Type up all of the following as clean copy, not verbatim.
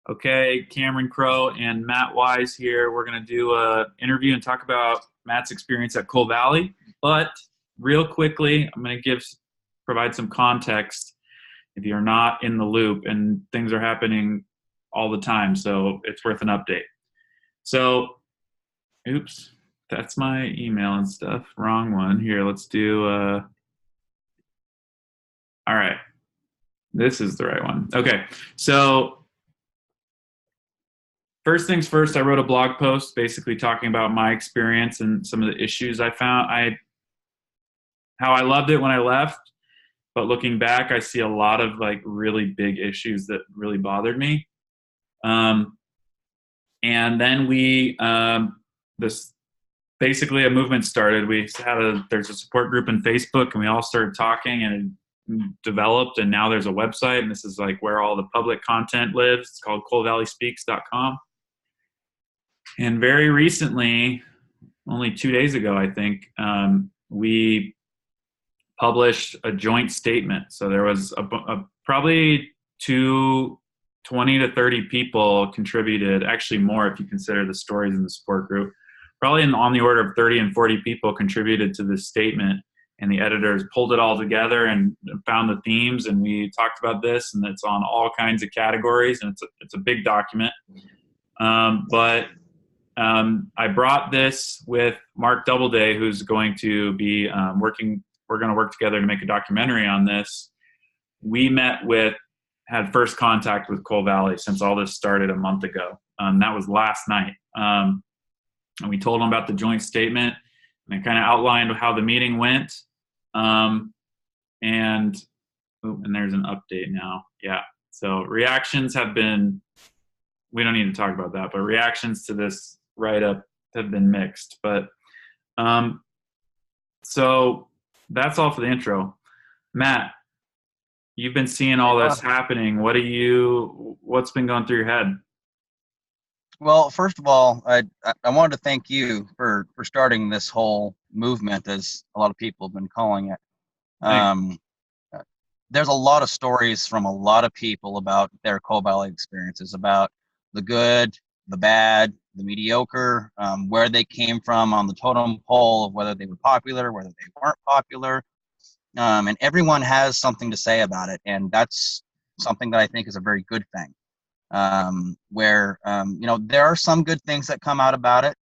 Okay, Cameron Crowe and Matt Wise here. We're going to do a interview and talk about Matt's experience at Coal Valley. But real quickly, I'm going to provide some context if you're not in the loop, and things are happening all the time, so it's worth an update. So, oops, that's my email and stuff. Wrong one. Here, let's do. All right, this is the right one. Okay, so first things first, I wrote a blog post basically talking about my experience and some of the issues I found. How I loved it when I left, but looking back, I see a lot of like really big issues that really bothered me. Um, and then this basically a movement started. There's a support group in Facebook, and we all started talking, and it developed, and now there's a website, and this is like where all the public content lives. It's called coalvalleyspeaks.com. And very recently, only 2 days ago, I think, we published a joint statement. So there was probably 20 to 30 people contributed, actually more if you consider the stories in the support group. Probably on the order of 30 and 40 people contributed to this statement, and the editors pulled it all together and found the themes, and we talked about this, and it's on all kinds of categories, and it's a big document. But I brought this with Mark Doubleday, who's going to be working. We're going to work together to make a documentary on this. We had first contact with Coal Valley since all this started a month ago. That was last night. And we told them about the joint statement, and I kind of outlined how the meeting went. And there's an update now. Yeah. So reactions have been, we don't need to talk about that, but reactions to this write-up have been mixed. But so that's all for the intro. Matt, you've been seeing all this happening. What's been going through your head? Well, first of all, I wanted to thank you for starting this whole movement, as a lot of people have been calling it. There's a lot of stories from a lot of people about their Coal Valley experiences, about the good, the bad, the mediocre, where they came from on the totem pole of whether they were popular, whether they weren't popular. And everyone has something to say about it. And that's something that I think is a very good thing. Where there are some good things that come out about it.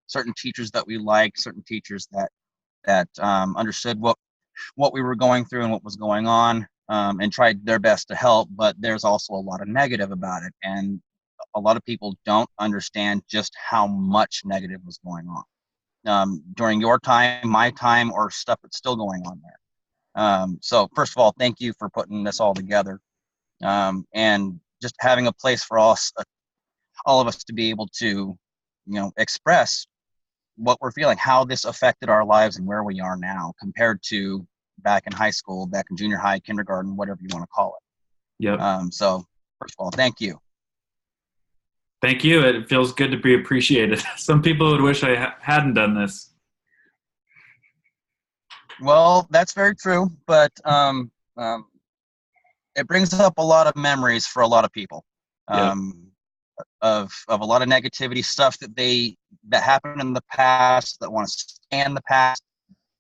Certain teachers that we like, certain teachers that understood what we were going through and what was going on, and tried their best to help. But there's also a lot of negative about it, and a lot of people don't understand just how much negative was going on during your time, my time, or stuff that's still going on there. So first of all, thank you for putting this all together. And just having a place for all of us to be able to, express what we're feeling, how this affected our lives and where we are now compared to back in high school, back in junior high, kindergarten, whatever you want to call it. Yep. So first of all, thank you. Thank you. It feels good to be appreciated. Some people would wish I hadn't done this. Well, that's very true, but it brings up a lot of memories for a lot of people, of a lot of negativity stuff that happened in the past, that want to stay in the past,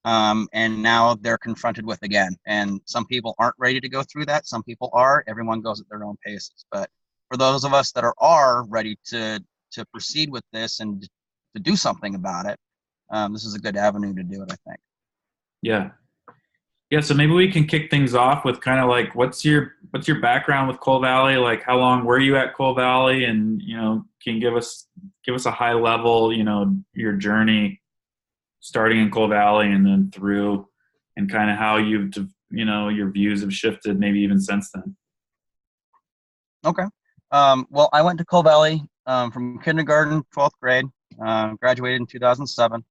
and now they're confronted with again. And some people aren't ready to go through that. Some people are. Everyone goes at their own paces. But for those of us that are ready to proceed with this and to do something about it, this is a good avenue to do it, I think. Yeah. Yeah, so maybe we can kick things off with kind of like what's your background with Coal Valley? Like, how long were you at Coal Valley? And can you give us a high level, your journey starting in Coal Valley and then through, and kind of how your views have shifted maybe even since then. Okay. Well, I went to Coal Valley from kindergarten, 12th grade, graduated in 2007.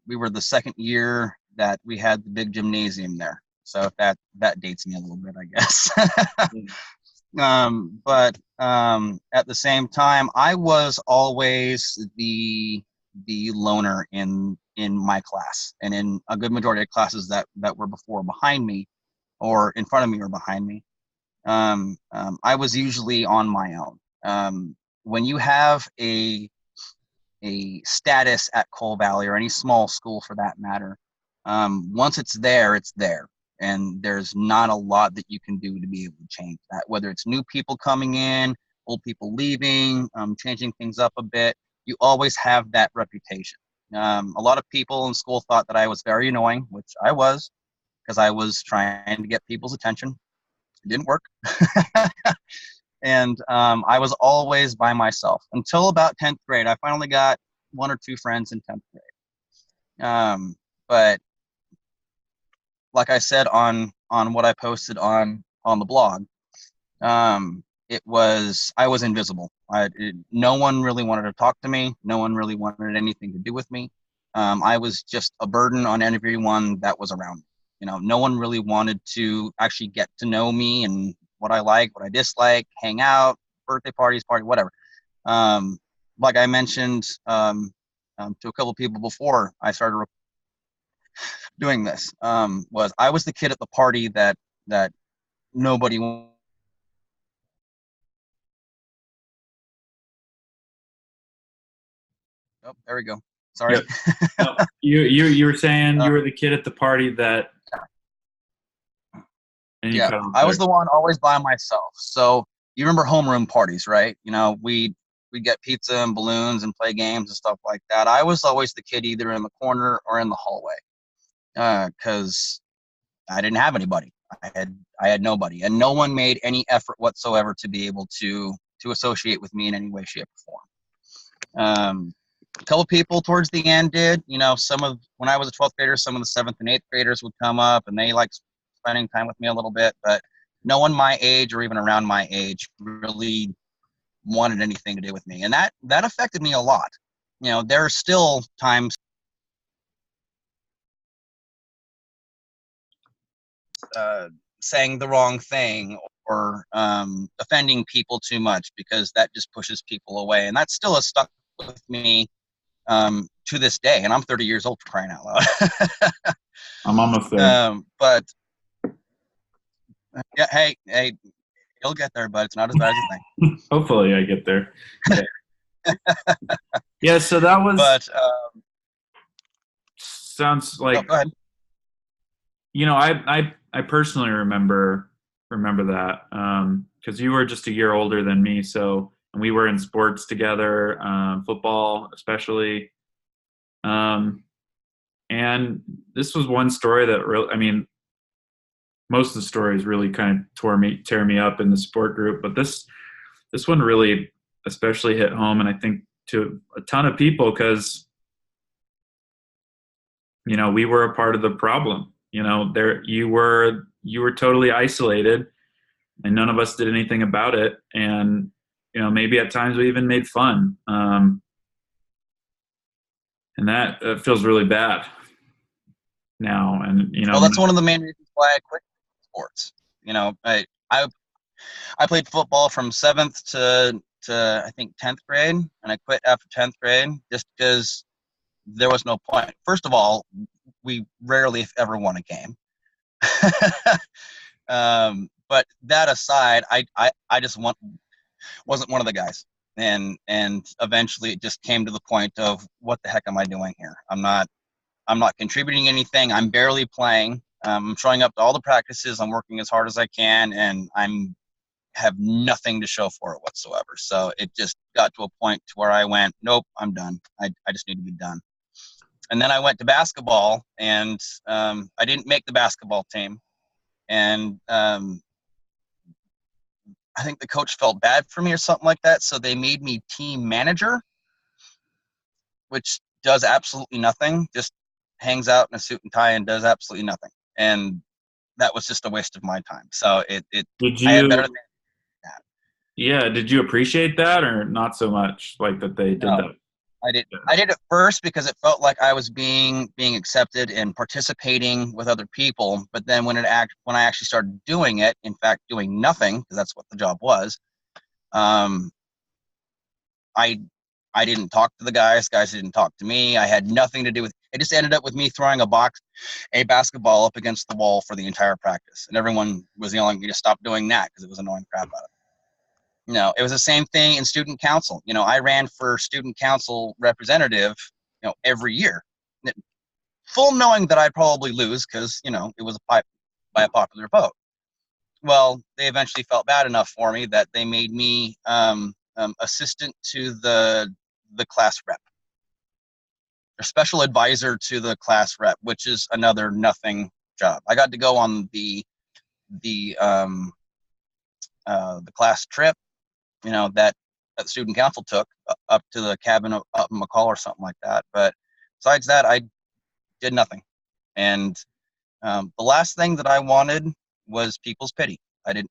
We were the second year that we had the big gymnasium there. So that dates me a little bit, I guess. But at the same time, I was always the loner in my class, and in a good majority of classes that were behind me, or in front of me or behind me. I was usually on my own. When you have a status at Coal Valley or any small school for that matter, once it's there, and there's not a lot that you can do to be able to change that. Whether it's new people coming in, old people leaving, changing things up a bit, you always have that reputation. A lot of people in school thought that I was very annoying, which I was, because I was trying to get people's attention. It didn't work. And I was always by myself until about 10th grade. I finally got one or two friends in 10th grade. But like I said on what I posted on the blog, I was invisible. No one really wanted to talk to me. No one really wanted anything to do with me. I was just a burden on everyone that was around me. No one really wanted to actually get to know me and what I like, what I dislike, hang out, birthday parties, whatever. Like I mentioned to a couple of people before I started doing this, was I was the kid at the party that nobody. Oh, there we go. Sorry. Yep. No, you were saying you Uh, were the kid at the party that, and you yeah, cut off I there. was the one always by myself. So you remember homeroom parties, right? We get pizza and balloons and play games and stuff like that. I was always the kid either in the corner or in the hallway, because I didn't have anybody. I had nobody, and no one made any effort whatsoever to be able to associate with me in any way, shape, or form. A couple people towards the end did. Some of when I was a 12th grader, some of the 7th and 8th graders would come up, and they liked spending time with me a little bit. But no one my age or even around my age really wanted anything to do with me, and that affected me a lot. There are still times saying the wrong thing or offending people too much, because that just pushes people away, and that still has stuck with me to this day. And I'm 30 years old, for crying out loud. I'm almost there. But yeah, hey, you'll get there, but it's not as bad as you think. Hopefully, I get there. Yeah. Yeah. So that was But sounds no, like, go ahead. I personally remember that because you were just a year older than me, so and we were in sports together, football especially, um, and this was one story that really, I mean, most of the stories really kind of tear me up in the sport group, but this one really especially hit home, and I think to a ton of people because we were a part of the problem. There you were totally isolated, and none of us did anything about it. And maybe at times we even made fun, and that feels really bad now. And Well, that's one of the main reasons why I quit sports. I played football from 7th to I think 10th grade, and I quit after 10th grade just because there was no point. First of all, we rarely, if ever, won a game. But that aside, I just wasn't one of the guys, and eventually it just came to the point of what the heck am I doing here? I'm not contributing anything. I'm barely playing. I'm showing up to all the practices. I'm working as hard as I can, and I'm have nothing to show for it whatsoever. So it just got to a point to where I went, nope, I'm done. I just need to be done. And then I went to basketball, and I didn't make the basketball team. And I think the coach felt bad for me or something like that. So they made me team manager, which does absolutely nothing, just hangs out in a suit and tie and does absolutely nothing. And that was just a waste of my time. So did I had better you than that. yeah, did you appreciate that or not so much, like that they did No, that? I did it first because it felt like I was being accepted and participating with other people. But then when I actually started doing it, in fact, doing nothing, because that's what the job was, um, I didn't talk to the guys. Guys didn't talk to me. I had nothing to do with. It just ended up with me throwing a basketball up against the wall for the entire practice, and everyone was yelling me to stop doing that because it was annoying crap out of it. It was the same thing in student council. I ran for student council representative, every year, full knowing that I'd probably lose because it was by a popular vote. Well, they eventually felt bad enough for me that they made me assistant to the class rep, or special advisor to the class rep, which is another nothing job. I got to go on the class trip, that the student council took up to the cabin up in McCall or something like that. But besides that, I did nothing. And the last thing that I wanted was people's pity. I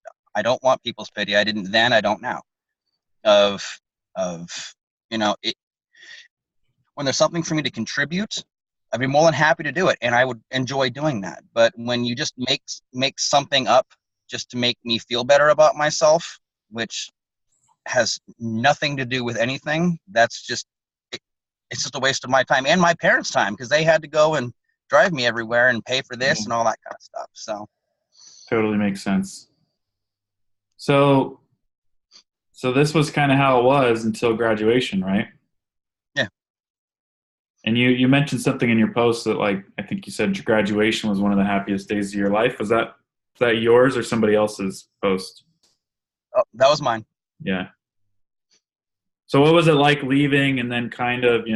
don't want people's pity. I didn't then, I don't now. It, when there's something for me to contribute, I'd be more than happy to do it, and I would enjoy doing that. But when you just make something up just to make me feel better about myself, which has nothing to do with anything, it's just a waste of my time and my parents' time, because they had to go and drive me everywhere and pay for this and all that kind of stuff. So Totally makes sense. So this was kind of how it was until graduation, right? yeah. And you mentioned something in your post that, like, I think you said graduation was one of the happiest days of your life. Was that yours or somebody else's post? Oh, that was mine. Yeah. So what was it like leaving, and then kind of,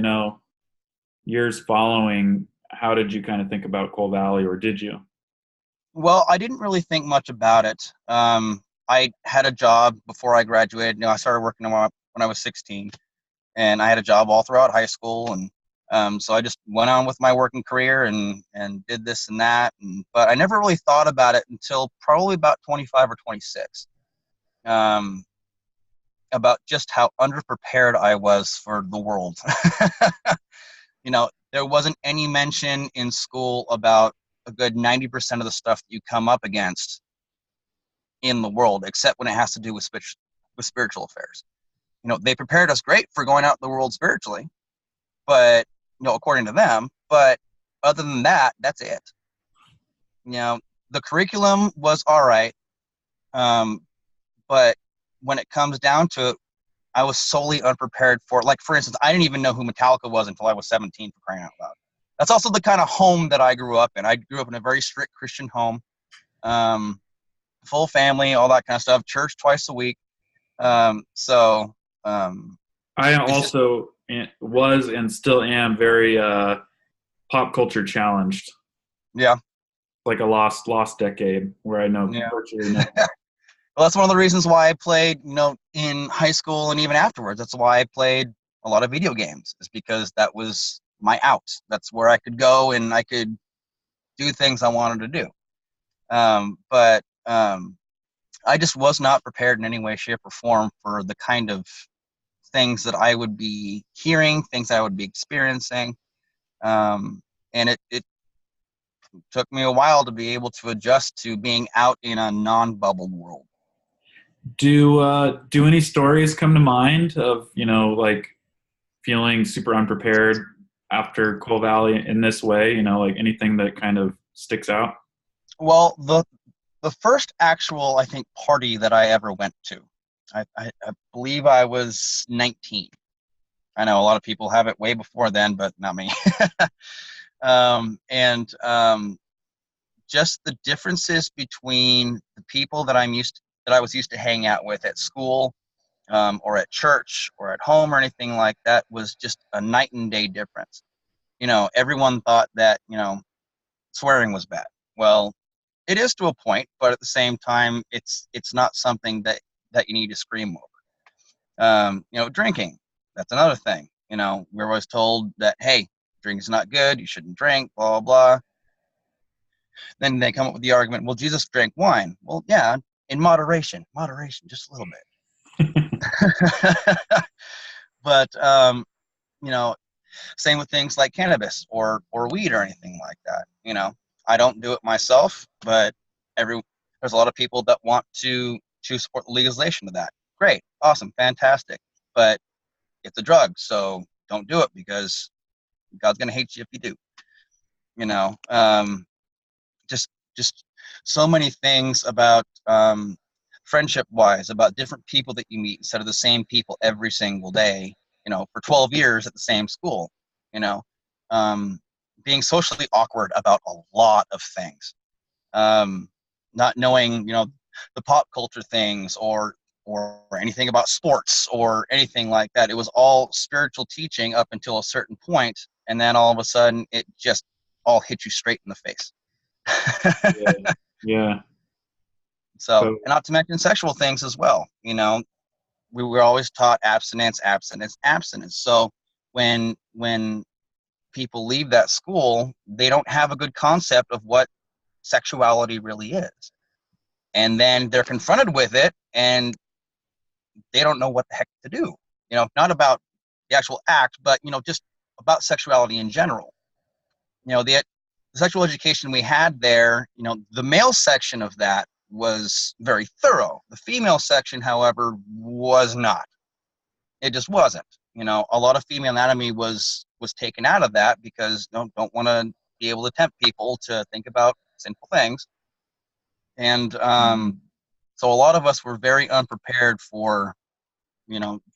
years following, how did you kind of think about Coal Valley, or did you? Well, I didn't really think much about it. I had a job before I graduated. I started working when I was 16, and I had a job all throughout high school. And so I just went on with my working career and did this and that. But I never really thought about it until probably about 25 or 26, about just how underprepared I was for the world. There wasn't any mention in school about a good 90% of the stuff that you come up against in the world, except when it has to do with spiritual affairs. They prepared us great for going out in the world spiritually, but according to them. But other than that, that's it. The curriculum was all right, but when it comes down to it, I was solely unprepared for it. Like, for instance, I didn't even know who Metallica was until I was 17, for crying out loud. That's also the kind of home that I grew up in. I grew up in a very strict Christian home, full family, all that kind of stuff, church twice a week. So I also was and still am very pop culture challenged. Yeah. Like a lost decade where I know virtually nothing. Well, that's one of the reasons why I played, in high school and even afterwards. That's why I played a lot of video games, is because that was my out. That's where I could go and I could do things I wanted to do. But I just was not prepared in any way, shape, or form for the kind of things that I would be hearing, things I would be experiencing. And it took me a while to be able to adjust to being out in a non-bubbled world. Do any stories come to mind of, like feeling super unprepared after Coal Valley in this way? Like anything that kind of sticks out? Well, the first actual, I think, party that I ever went to, I believe I was 19. I know a lot of people have it way before then, but not me. Just the differences between the people that I was used to hang out with at school, or at church or at home or anything like that, was just a night and day difference. Everyone thought that, swearing was bad. Well, it is to a point, but at the same time, it's not something that you need to scream over. Drinking, that's another thing. We're always told that, hey, drinking's not good, you shouldn't drink, blah, blah, blah. Then they come up with the argument, well, Jesus drank wine. Well, yeah, in moderation, just a little bit. But, same with things like cannabis or weed or anything like that. I don't do it myself, but there's a lot of people that want to support the legalization of that. Great, awesome, fantastic. But it's a drug, so don't do it, because God's going to hate you if you do. you know, just just so many things about friendship wise, about different people that you meet instead of the same people every single day, for 12 years at the same school, you know, um, being socially awkward about a lot of things, not knowing, the pop culture things or anything about sports or anything like that. It was all spiritual teaching up until a certain point, and then all of a sudden it just all hit you straight in the face. Yeah. Yeah. So, So and not to mention sexual things as well. We were always taught abstinence, abstinence, abstinence. So when people leave that school, they don't have a good concept of what sexuality really is. And then they're confronted with it and they don't know what the heck to do. Not about the actual act, but just about sexuality in general. The sexual education we had there, the male section of that was very thorough. The female section, however, was not. It just wasn't. A lot of female anatomy was taken out of that because don't want to be able to tempt people to think about sinful things. And so a lot of us were very unprepared for,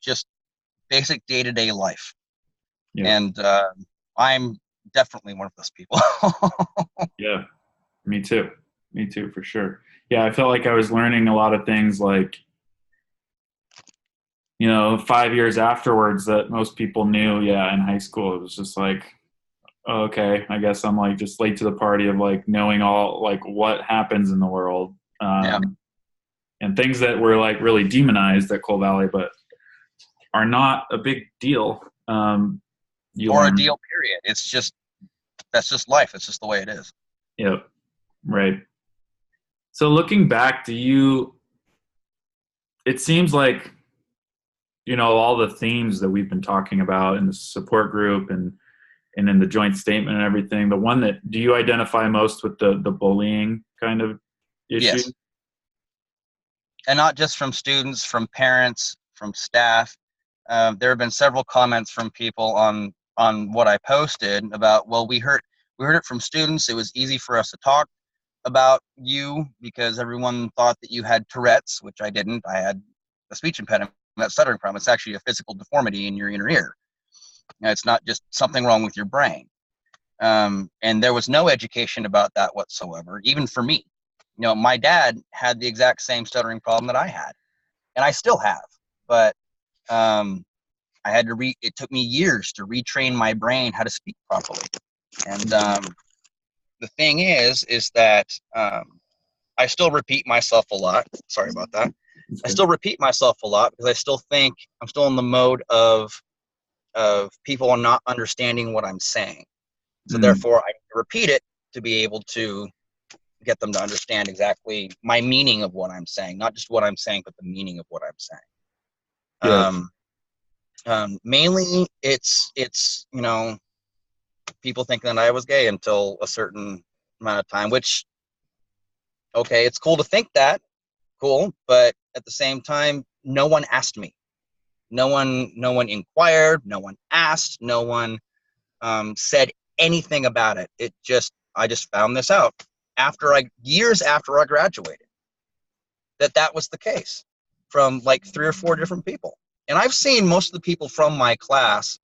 just basic day-to-day life. yeah. And I'm definitely one of those people. Yeah. Me too. Me too, for sure. Yeah, I felt like I was learning a lot of things like, 5 years afterwards that most people knew, yeah, in high school. It was just like, oh, okay, I guess I'm like just late to the party of like knowing all like what happens in the world. Yeah. And things that were like really demonized at Coal Valley, but are not a big deal. You Or a learn. deal, period. That's just life. It's just the way it is. Yep. Right. So looking back, it seems like, all the themes that we've been talking about in the support group and in the joint statement and everything, the one that, do you identify most with the bullying kind of issue? Yes. And not just from students, from parents, from staff. There have been several comments from people on what I posted about, well, we heard it from students. It was easy for us to talk about you because everyone thought that you had Tourette's, which I didn't. I had a speech impediment, that stuttering problem. It's actually a physical deformity in your inner ear. It's not just something wrong with your brain. And there was no education about that whatsoever, even for me. My dad had the exact same stuttering problem that I had, and I still have. But I had to it took me years to retrain my brain how to speak properly. And the thing is that I still repeat myself a lot. Sorry about that. I Okay. still repeat myself a lot because I still think I'm still in the mode of people not understanding what I'm saying. So Mm, therefore, I repeat it to be able to get them to understand exactly my meaning of what I'm saying, not just what I'm saying, but the meaning of what I'm saying. yeah. Mainly, it's people thinking that I was gay until a certain amount of time. Which, okay, it's cool to think that, cool, but at the same time, no one asked me. No one inquired. No one asked. No one said anything about it. I just found this out years after I graduated, that was the case from like 3 or 4 different people. And I've seen most of the people from my class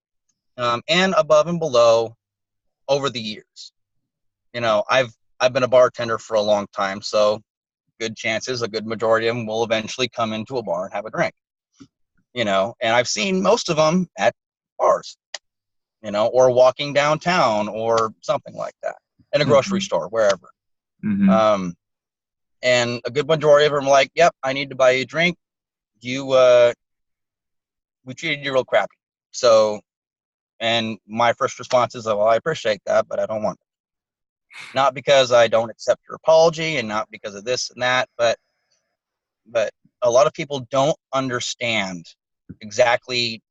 and above and below over the years. I've been a bartender for a long time, so good chances a good majority of them will eventually come into a bar and have a drink. And I've seen most of them at bars, or walking downtown or something like that, in a grocery Mm-hmm. store, wherever. Mm-hmm. Um, and a good majority of them are like, "Yep, I need to buy you a drink. You, we treated you real crappy." So, and my first response is, "Well, I appreciate that, but I don't want it." Not because I don't accept your apology, and not because of this and that, but a lot of people don't understand exactly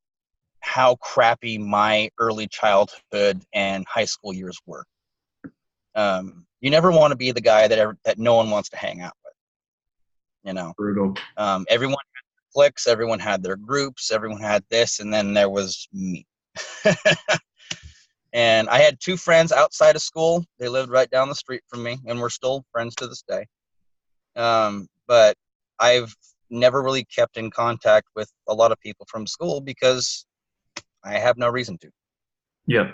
how crappy my early childhood and high school years were. You never want to be the guy that no one wants to hang out with. Brutal. Everyone had their cliques, everyone had their groups, everyone had this, and then there was me. And I had two friends outside of school. They lived right down the street from me, and we're still friends to this day. But I've never really kept in contact with a lot of people from school because I have no reason to. Yep.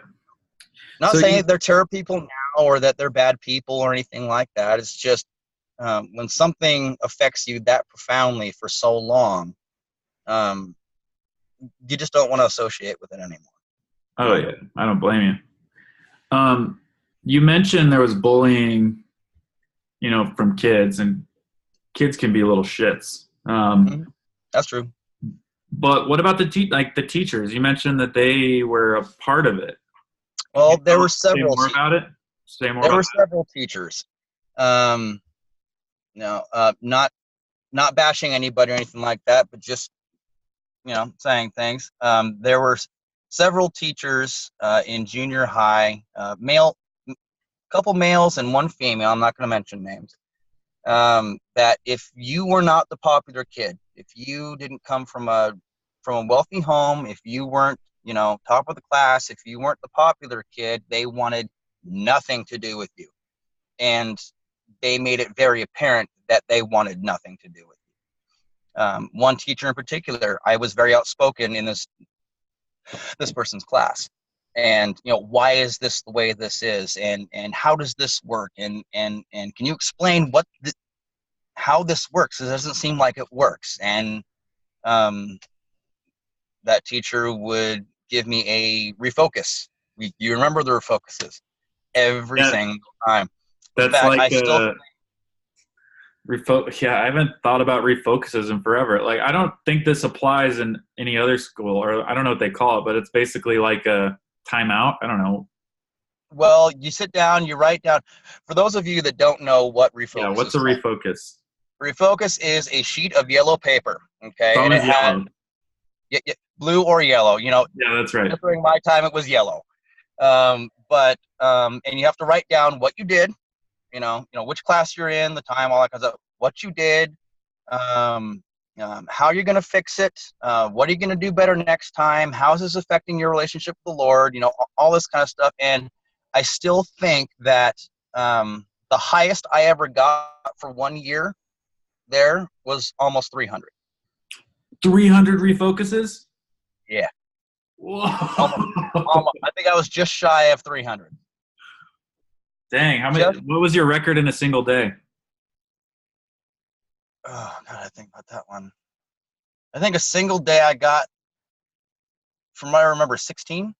Not So saying you, that they're terrible people now or that they're bad people or anything like that. It's just when something affects you that profoundly for so long, um, you just don't want to associate with it anymore. You oh know? yeah, I don't blame you. You mentioned there was bullying, from kids, and kids can be little shits. Mm-hmm. That's true. But what about the teachers? You mentioned that they were a part of it. Can Well, you say more te- about it? Say more there about were several teachers. Um, no, not bashing anybody or anything like that, but just saying things. There were several teachers in junior high, couple males and one female. I'm not going to mention names. That if you were not the popular kid, if you didn't come from a wealthy home, if you weren't top of the class, if you weren't the popular kid, they wanted nothing to do with you, and they made it very apparent that they wanted nothing to do with you. One teacher in particular, I was very outspoken in this person's class, and why is this the way this is, and how does this work, and can you explain how this works? It doesn't seem like it works. And that teacher would give me a refocus. You remember the refocuses every yeah, single time. In that's fact, like I still Yeah, I haven't thought about refocuses in forever. Like, I don't think this applies in any other school, or I don't know what they call it, but it's basically like a timeout. I don't know. well, you sit down, you write down. For those of you that don't know what Yeah, refocus what's is a called, refocus? refocus is a sheet of yellow paper, It's okay, and it always had yellow. blue or yellow. Yeah, that's right. During my time, it was yellow. But and you have to write down what you did, which class you're in, the time, all that kind of stuff, what you did, um, how you're going to fix it, what are you going to do better next time, how is this affecting your relationship with the Lord, all this kind of stuff. And I still think that the highest I ever got for 1 year there was almost 300. 300 refocuses? Yeah, almost, Whoa. almost. I think I was just shy of 300. Dang, how many, Just, what was your record in a single day? oh God, I think about that one. I think a single day I got, from what I remember, 16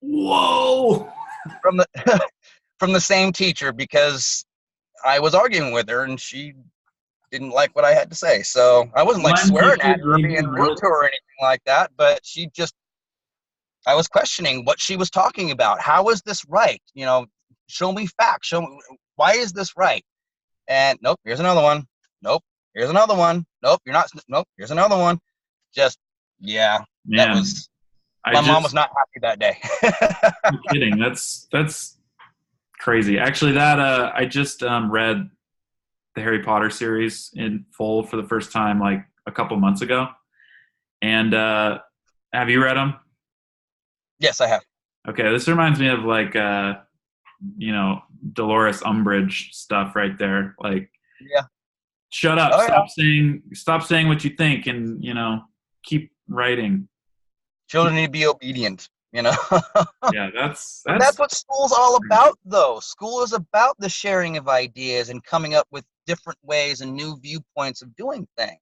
Whoa. from the from the same teacher, because I was arguing with her and she didn't like what I had to say. So I wasn't like One swearing teacher at her or gave being you rude more. to her or anything like that, but I was questioning what she was talking about. How is this right? Show me facts. Show me, why is this right? And nope, here's another one. Nope, here's another one. Nope, you're not. Nope, here's another one. Just, yeah, that Man, was, I my mom was just, not happy that day. no kidding. That's crazy. Actually, I just read the Harry Potter series in full for the first time like a couple months ago. And have you read them? Yes, I have. Okay, this reminds me of like Dolores Umbridge stuff right there. Like, Yeah. shut up, Oh yeah. stop saying what you think, and keep writing. Children need to be obedient. Yeah, that's But that's that's what school's all about, though. School is about the sharing of ideas and coming up with different ways and new viewpoints of doing things.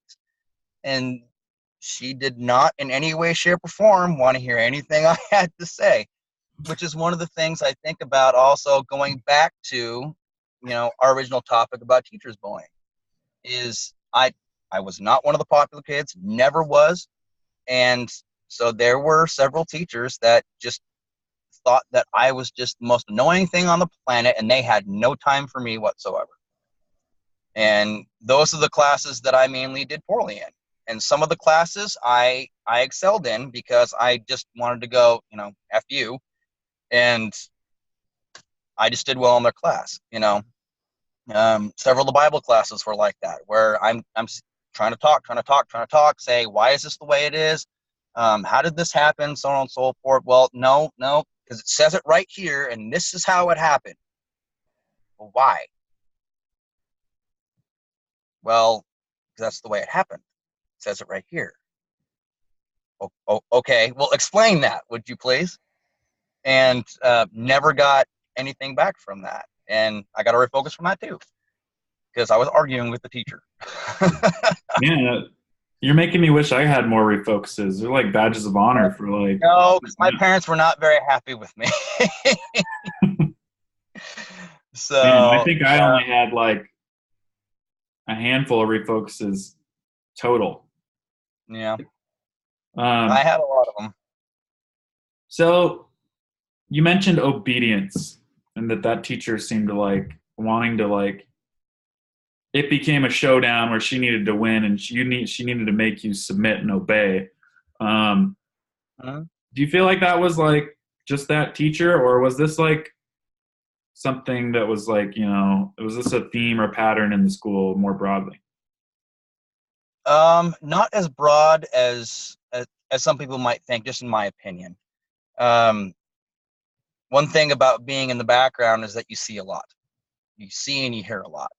And she did not in any way, shape, or form want to hear anything I had to say, which is one of the things I think about also going back to, our original topic about teachers bullying. Is I was not one of the popular kids, never was. And so there were several teachers that just thought that I was just the most annoying thing on the planet, and they had no time for me whatsoever. And those are the classes that I mainly did poorly in. And some of the classes I excelled in because I just wanted to go, F you. And I just did well in their class. Several of the Bible classes were like that, where I'm trying to talk, say, why is this the way it is? How did this happen? So on and so forth. Well, no, because it says it right here, and this is how it happened. Well, why? Well, that's the way it happened. It says it right here. Okay. Well, explain that, would you please? And never got anything back from that. And I got to refocus from that too, because I was arguing with the teacher. Yeah, you're making me wish I had more refocuses. They're like badges of honor for like. No, because my parents were not very happy with me. Man, I So, think I only had like a handful of refocuses total. yeah, I Um, had a lot of them. so you mentioned obedience and that teacher seemed to like wanting to like it became a showdown where she needed to win and she needed to make you submit and obey. Um, Mhm. do you feel like that was like just that teacher, or was this like something that was like, was this a theme or pattern in the school more broadly? Not as broad as some people might think, just in my opinion. Um, one thing about being in the background is that you see a lot. You see and you hear a lot.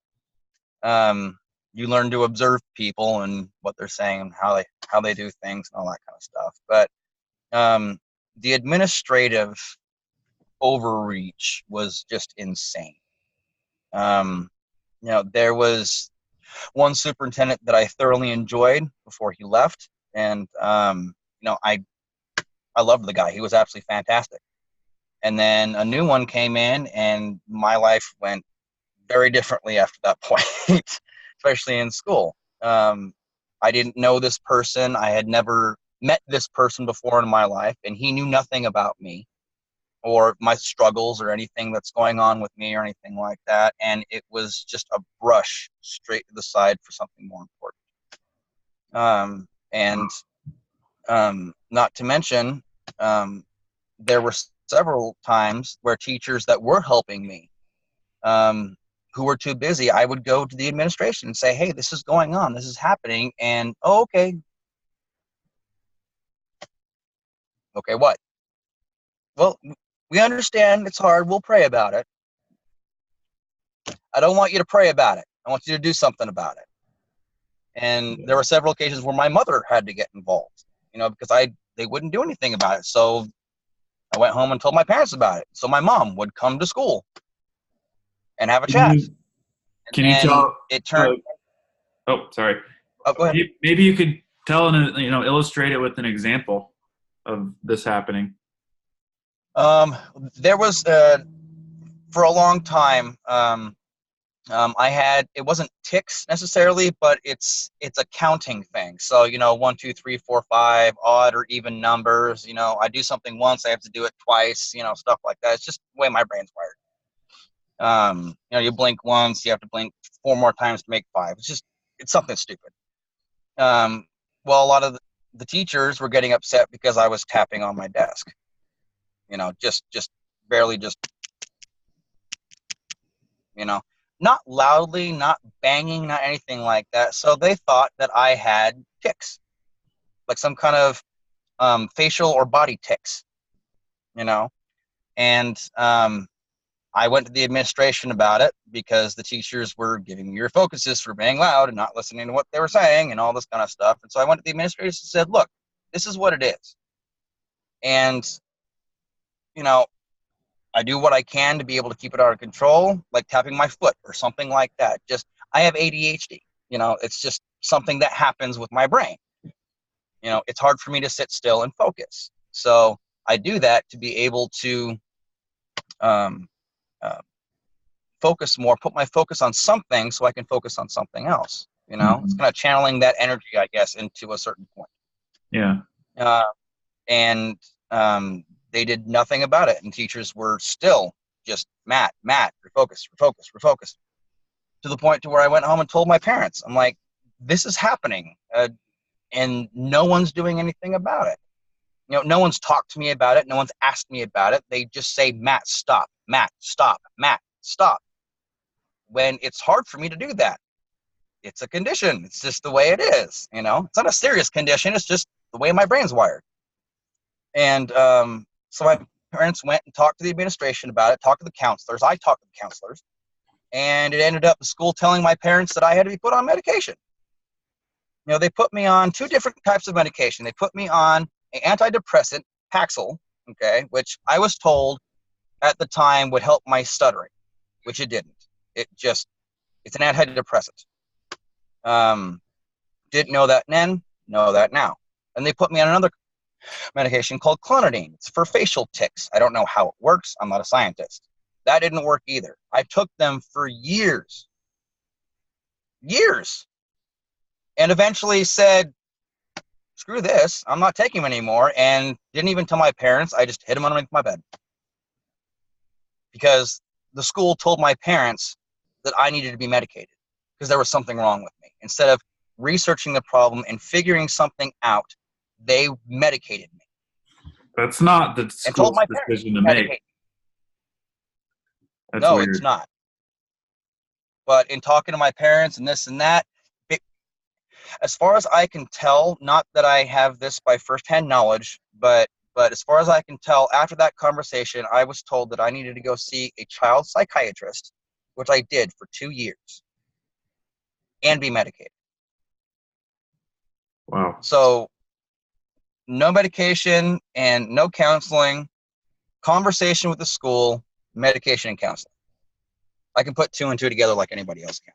You learn to observe people and what they're saying and how they do things and all that kind of stuff. But the administrative overreach was just insane. Um, there was one superintendent that I thoroughly enjoyed before he left, and I loved the guy. He was absolutely fantastic. And then a new one came in, and my life went very differently after that point, especially in school. I didn't know this person. I had never met this person before in my life, and he knew nothing about me or my struggles or anything that's going on with me or anything like that. And it was just a brush straight to the side for something more important. And not to mention, um, there were several times where teachers that were helping me, who were too busy, I would go to the administration and say, hey, this is going on, this is happening. And, oh, okay. Okay, what? Well, we understand it's hard. We'll pray about it. I don't want you to pray about it. I want you to do something about it. And there were several occasions where my mother had to get involved, because they wouldn't do anything about it. So I went home and told my parents about it. So my mom would come to school and have a Can chat. you And can you then tell? it turned. Oh, sorry. Oh, go ahead. Maybe you could tell and illustrate it with an example of this happening. There was for a long time. I had, it wasn't ticks necessarily, but it's a counting thing. So 1, 2, 3, 4, 5, odd or even numbers. I do something once, I have to do it twice. Stuff like that. It's just the way my brain's wired. You blink once, you have to blink 4 more times to make 5. It's something stupid. Well, a lot of the teachers were getting upset because I was tapping on my desk. Just barely, just not loudly, not banging, not anything like that. So they thought that I had tics, like some kind of facial or body tics, and I went to the administration about it because the teachers were giving me refocuses for being loud and not listening to what they were saying and all this kind of stuff. And so I went to the administration and said, look, this is what it is. And, I do what I can to be able to keep it out of control, like tapping my foot or something like that. I have ADHD. It's just something that happens with my brain. It's hard for me to sit still and focus. So I do that to be able to um, uh, focus more, put my focus on something so I can focus on something else. It's Mhm. kind of channeling that energy, I guess, into a certain point. Yeah. Uh, and they did nothing about it. And teachers were still just, Matt, refocus, to the point to where I went home and told my parents, I'm like, this is happening. And no one's doing anything about it. No one's talked to me about it. No one's asked me about it. They just say, Matt, stop, Matt, stop, Matt, stop. When it's hard for me to do that. It's a condition. It's just the way it is. It's not a serious condition. It's just the way my brain's wired. And so parents went and talked to the administration about it, talked to the counselors. I talked to the counselors, and it ended up the school telling my parents that I had to be put on medication. You know, they put me on 2 different types of medication. They put me on an antidepressant, Paxil, okay, which I was told at the time would help my stuttering, which it didn't. It's an antidepressant. Didn't know that then, know that now. And they put me on another medication called clonidine. It's for facial tics. I don't know how it works. I'm not a scientist. That didn't work either. I took them for years, and eventually said, screw this, I'm not taking them anymore, and didn't even tell my parents. I just hid them underneath my bed because the school told my parents that I needed to be medicated because there was something wrong with me. Instead of researching the problem and figuring something out, they medicated me. That's not the And told school's my parents decision to medicate make. me. That's No, weird. it's not. But in talking to my parents and this and that, as far as I can tell, not that I have this by firsthand knowledge, but as far as I can tell, after that conversation, I was told that I needed to go see a child psychiatrist, which I did for 2 years, and be medicated. Wow. So no medication and no counseling, conversation with the school, medication and counseling. I can put 2 and 2 together like anybody else can.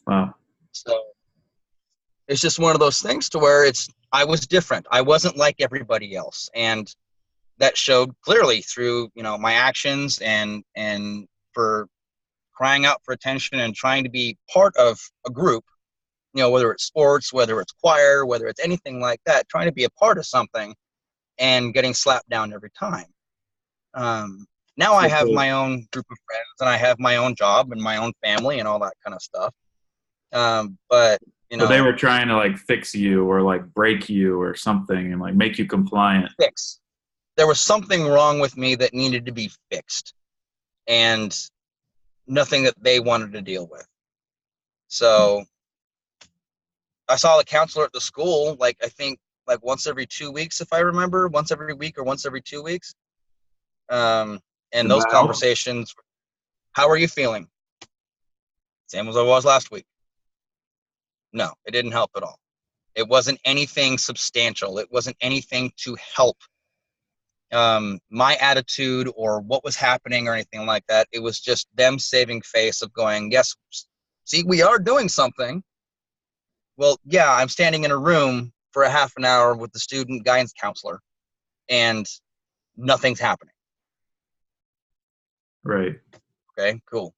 Wow. So it's just one of those things to where I was different. I wasn't like everybody else. And that showed clearly through, my actions and for crying out for attention and trying to be part of a group, whether it's sports, whether it's choir, whether it's anything like that, trying to be a part of something and getting slapped down every time. Now I have my own group of friends and I have my own job and my own family and all that kind of stuff. But So they were trying to like fix you or like break you or something and like make you compliant. There was something wrong with me that needed to be fixed and nothing that they wanted to deal with. So I saw the counselor at the school, I think once every 2 weeks, if I remember, once every week or once every 2 weeks. And those conversations, how are you feeling? Same as I was last week. No, it didn't help at all. It wasn't anything substantial. It wasn't anything to help my attitude or what was happening or anything like that. It was just them saving face of going, yes, see, we are doing something. Well, yeah, I'm standing in a room for a half an hour with the student guidance counselor and nothing's happening. Right. Okay, cool.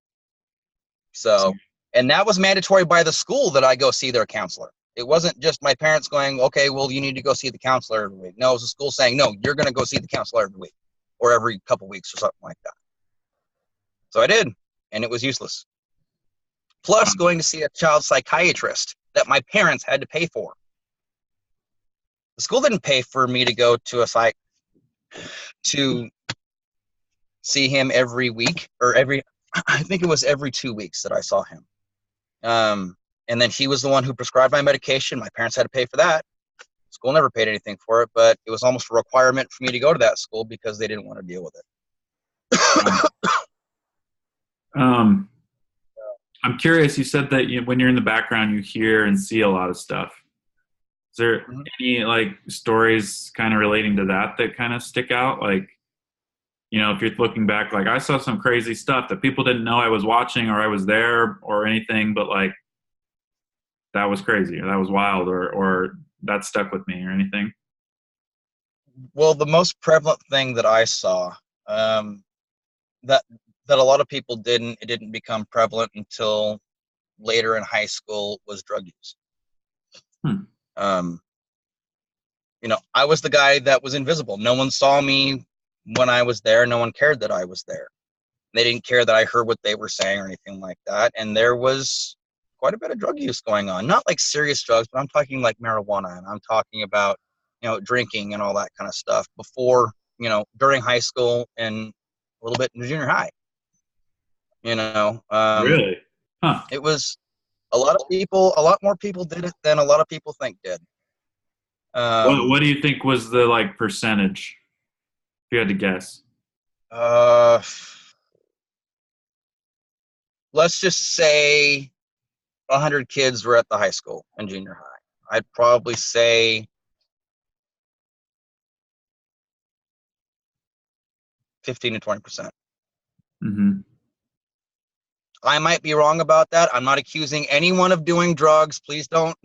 So, and that was mandatory by the school that I go see their counselor. It wasn't just my parents going, okay, well, you need to go see the counselor every week. No, it was the school saying, no, you're going to go see the counselor every week or every couple weeks or something like that. So I did, and it was useless. Plus going to see a child psychiatrist that my parents had to pay for. The school didn't pay for me to go to to see him every week or I think it was every 2 weeks that I saw him. And then he was the one who prescribed my medication. My parents had to pay for that. School never paid anything for it, but it was almost a requirement for me to go to that school because they didn't want to deal with it. I'm curious, you said that when you're in the background, you hear and see a lot of stuff. Is there any stories kind of relating to that kind of stick out? If you're looking back, I saw some crazy stuff that people didn't know I was watching or I was there or anything, but that was crazy or that was wild or that stuck with me or anything. Well, the most prevalent thing that I saw that a lot of people it didn't become prevalent until later in high school was drug use. I was the guy that was invisible. No one saw me when I was there. No one cared that I was there. They didn't care that I heard what they were saying or anything like that. And there was quite a bit of drug use going on. Not serious drugs, but I'm talking marijuana, and I'm talking about, drinking and all that kind of stuff before, during high school and a little bit in junior high. Really? Huh. It was a lot more people did it than a lot of people think did. What do you think was the percentage you had to guess? Uh, let's just say 100 kids were at the high school and junior high. I'd probably say 15 to 20%. Mm-hmm. I might be wrong about that. I'm not accusing anyone of doing drugs. Please don't.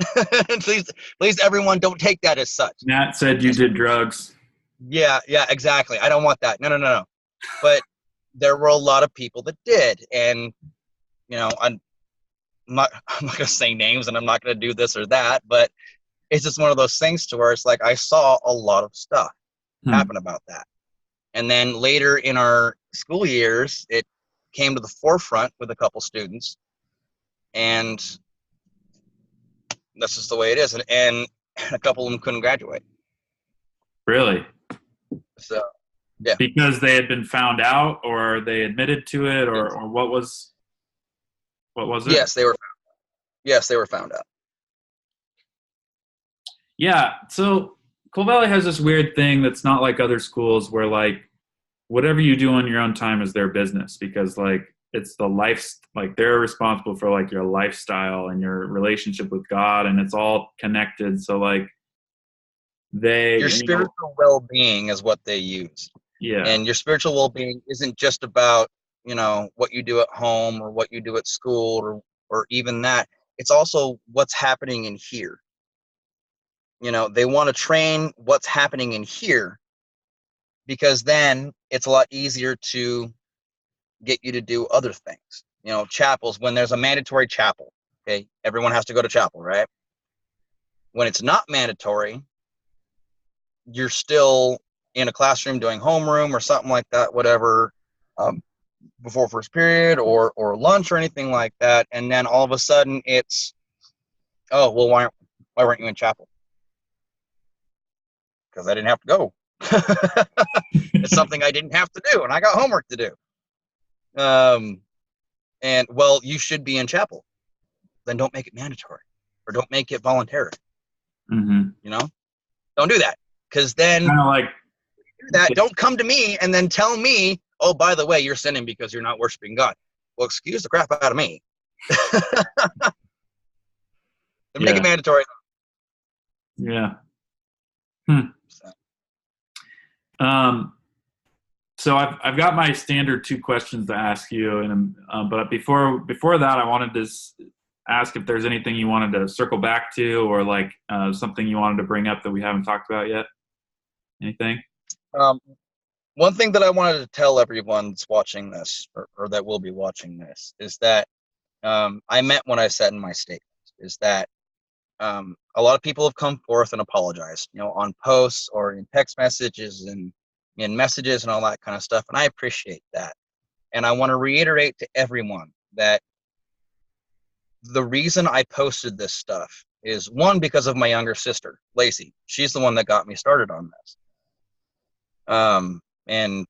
please, everyone, don't take that as such. Matt said you did drugs. Yeah, exactly. I don't want that. No. But there were a lot of people that did, and I'm not going to say names, and I'm not going to do this or that, but it's just one of those things to where it's like I saw a lot of stuff happen about that. And then later in our school years, it came to the forefront with a couple students, and that's just the way it is. And a couple of them couldn't graduate. Really? So, yeah. Because they had been found out, or they admitted to it, or what was it? Yes, they were. Yes, they were found out. Yeah. So Coal Valley has this weird thing that's not like other schools where like whatever you do on your own time is their business, because like it's the life, like they're responsible for like your lifestyle and your relationship with God, and it's all connected. So like your spiritual well-being is what they use. Yeah. And your spiritual well-being isn't just about, what you do at home or what you do at school or even that. It's also what's happening in here. They want to train what's happening in here, because then it's a lot easier to get you to do other things. Chapels, when there's a mandatory chapel, okay, everyone has to go to chapel, right? When it's not mandatory, you're still in a classroom doing homeroom or something like that, whatever, before first period or lunch or anything like that. And then all of a sudden it's, oh, well, why weren't you in chapel? Because I didn't have to go. It's something I didn't have to do, and I got homework to do. And well, you should be in chapel. Then don't make it mandatory, or don't make it voluntary. Mm-hmm. Don't do that, because then kind of like that. Don't come to me and then tell me, oh, by the way, you're sinning because you're not worshiping God. Well, excuse the crap out of me. Make it mandatory. Yeah. So I've got my standard 2 questions to ask you, and but before that, I wanted to ask if there's anything you wanted to circle back to, or like something you wanted to bring up that we haven't talked about yet. Anything? One thing that I wanted to tell everyone that's watching this, or that will be watching this, is that I meant when I said in my statement is that a lot of people have come forth and apologized, on posts or in text messages and in messages and all that kind of stuff. And I appreciate that. And I want to reiterate to everyone that the reason I posted this stuff is, one, because of my younger sister, Lacey. She's the one that got me started on this. And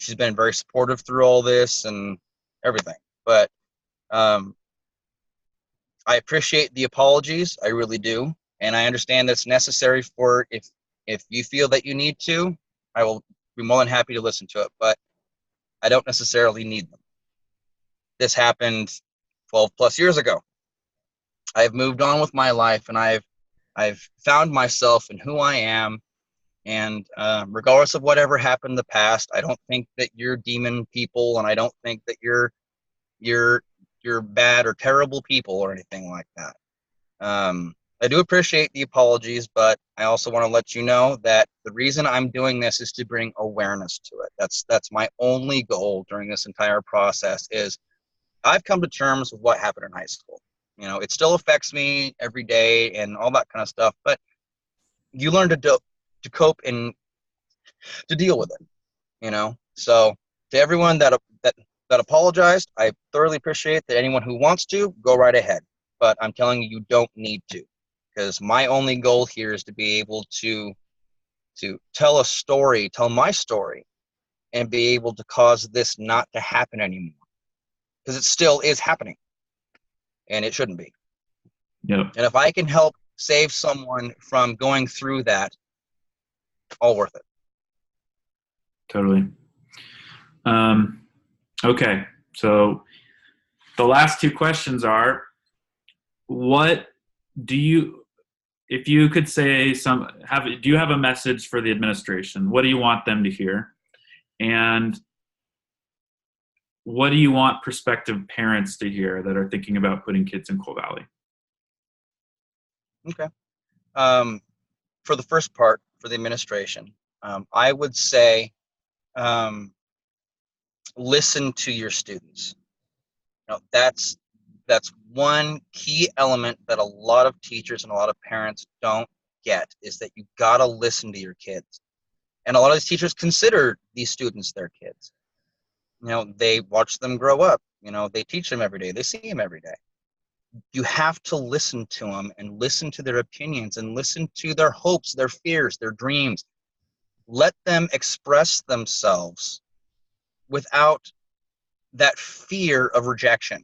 she's been very supportive through all this and everything. But I appreciate the apologies. I really do. And I understand that's necessary for if you feel that you need to, I will be more than happy to listen to it, but I don't necessarily need them. This happened 12 plus years ago. I've moved on with my life, and I've found myself and who I am. And regardless of whatever happened in the past, I don't think that you're demon people, and I don't think that you're bad or terrible people or anything like that. I do appreciate the apologies, but I also want to let you know that the reason I'm doing this is to bring awareness to it. That's my only goal during this entire process. Is I've come to terms with what happened in high school. It still affects me every day and all that kind of stuff, but you learn to cope and to deal with it. So to everyone that apologized, I thoroughly appreciate that. Anyone who wants to, go right ahead, but I'm telling you, you don't need to, because my only goal here is to be able to tell my story, and be able to cause this not to happen anymore, because it still is happening, and it shouldn't be. Yep. And if I can help save someone from going through that, all worth it. Totally. Okay. So the last two questions are, what do you, if you could say do you have a message for the administration? What do you want them to hear? And what do you want prospective parents to hear that are thinking about putting kids in Coal Valley? Okay. For the first part, for the administration, I would say listen to your students. That's one key element that a lot of teachers and a lot of parents don't get, is that you got to listen to your kids. And a lot of these teachers consider these students their kids. They watch them grow up. They teach them every day. They see them every day. You have to listen to them and listen to their opinions and listen to their hopes, their fears, their dreams. Let them express themselves without that fear of rejection.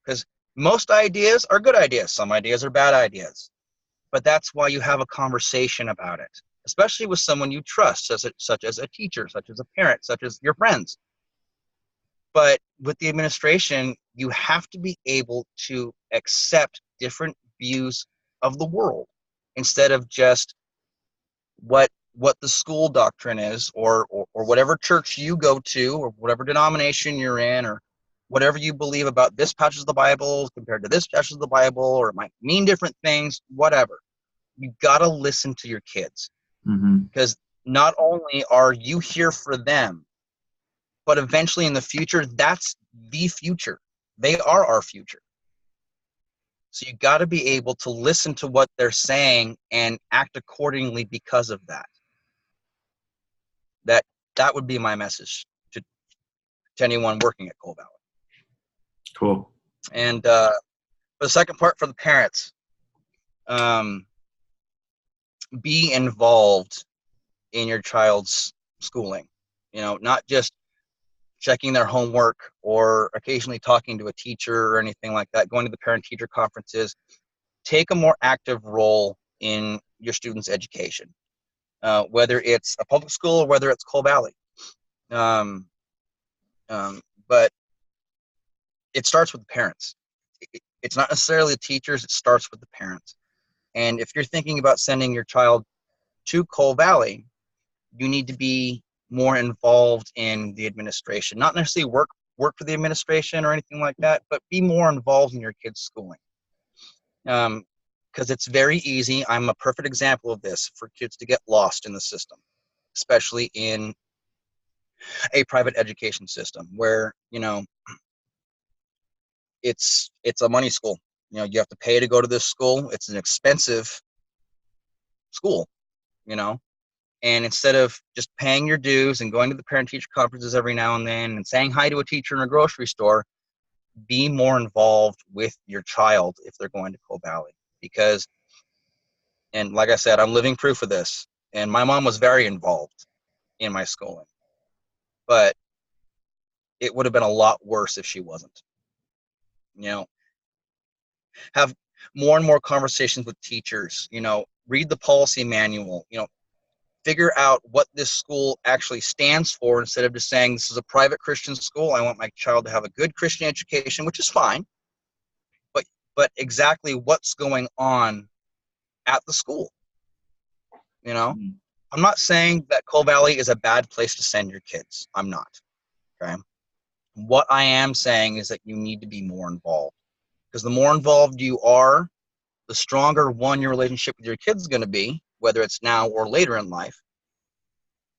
Because most ideas are good ideas. Some ideas are bad ideas. But that's why you have a conversation about it, especially with someone you trust, such as a teacher, such as a parent, such as your friends. But with the administration, you have to be able to accept different views of the world instead of just what the school doctrine is, or whatever church you go to, or whatever denomination you're in, or whatever you believe about this passage of the Bible compared to this passage of the Bible, or it might mean different things, whatever. You got to listen to your kids, because not only are you here for them, but eventually in the future, that's the future. They are our future. So you got to be able to listen to what they're saying and act accordingly because of that. That would be my message to anyone working at Coal Valley. Cool. And for the second part, for the parents, be involved in your child's schooling. Not just checking their homework or occasionally talking to a teacher or anything like that, going to the parent-teacher conferences. Take a more active role in your students' education, whether it's a public school or whether it's Coal Valley. But it starts with the parents. It's not necessarily the teachers, it starts with the parents. And if you're thinking about sending your child to Coal Valley, you need to be more involved in the administration. Not necessarily work for the administration or anything like that, but be more involved in your kids' schooling. Because it's very easy. I'm a perfect example of this, for kids to get lost in the system, especially in a private education system where, it's a money school. You have to pay to go to this school. It's an expensive school, and instead of just paying your dues and going to the parent-teacher conferences every now and then and saying hi to a teacher in a grocery store, be more involved with your child if they're going to Coal Valley. Because, and like I said, I'm living proof of this, and my mom was very involved in my schooling, but it would have been a lot worse if she wasn't. Have more and more conversations with teachers, read the policy manual, figure out what this school actually stands for, instead of just saying this is a private Christian school. I want my child to have a good Christian education, which is fine, but exactly what's going on at the school. I'm not saying that Coal Valley is a bad place to send your kids. I'm not. Okay. What I am saying is that you need to be more involved, because the more involved you are, the stronger, one, your relationship with your kids is going to be, whether it's now or later in life.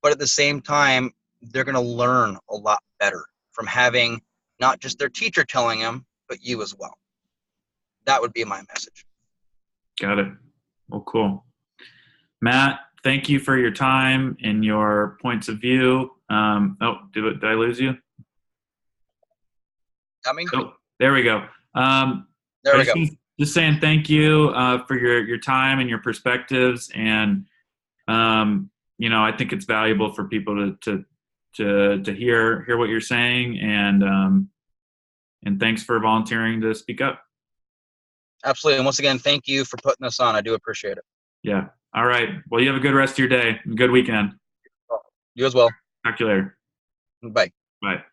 But at the same time, they're going to learn a lot better from having not just their teacher telling them, but you as well. That would be my message. Got it. Well, cool. Matt, thank you for your time and your points of view. Did I lose you? There we go. There we go. Just saying thank you for your time and your perspectives, and I think it's valuable for people to hear what you're saying, and thanks for volunteering to speak up. Absolutely. And once again, thank you for putting this on. I do appreciate it. Yeah. All right. Well, you have a good rest of your day and good weekend. You as well. Talk to you later. Bye. Bye.